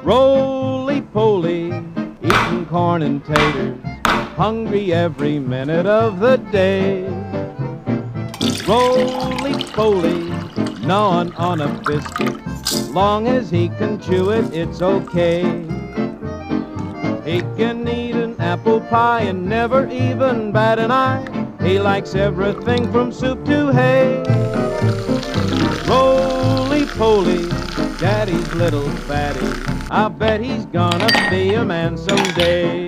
Roly-poly, eating corn and taters, hungry every minute of the day. Roly-poly, gnawing on a biscuit, long as he can chew it, it's okay. He can eat an apple pie and never even bat an eye. He likes everything from soup to hay. Roly-poly, Daddy's little fatty, I bet he's gonna be a man someday.